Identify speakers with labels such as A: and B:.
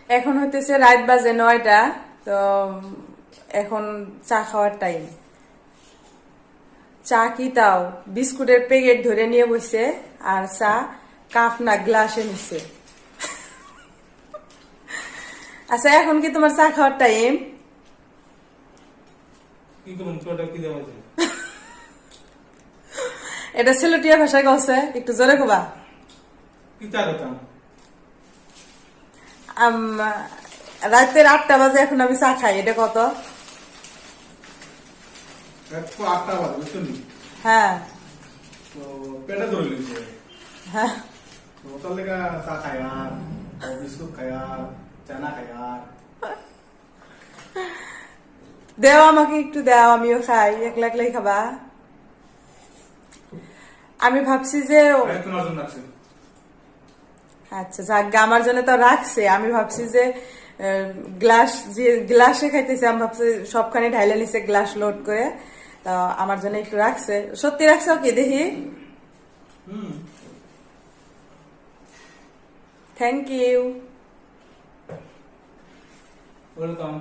A: এখন হইতেছে রাত বাজে 9টা। তো এখন চা খাওয়ার টাইম। চা কি তাও বিস্কুটের প্যাকেট ধরে নিয়ে বসে, আর চা কাপ না গ্লাসে নিচ্ছে। আচ্ছা, এখন কি তোমার চা খাওয়ার টাইম? এটা সিলেটিয়া ভাষায় কছে, একটু জোরে কবা। রাতের 8টা বাজে, এখন আমি চা খাই, এটা কত?
B: 8টা বাজে, বুঝছেন?
A: হ্যাঁ
B: তো পেটে ধরে লিখছে।
A: হ্যাঁ।
B: তো তার লেগে চা খাই আর বিস্কুট খাই আর চানা খাই আর।
A: দেও আমাকে একটু দেও, আমিও খাই। একলা একলাই খাবা? আমি ভাবছি যে
B: তোমার জন্য আছে।
A: আচ্ছা যাক, আমার জন্য তো রাখছে। আমি ভাবছি যে গ্লাস, যে গ্লাসে খাইতেছে, আমি ভাবছি সবখানে ঢাইলে নিছে গ্লাস লোড করে। তো আমার জন্য একটু রাখছে। সত্যি রাখছে কি দেখি? Thank you.
B: ওয়েলকাম।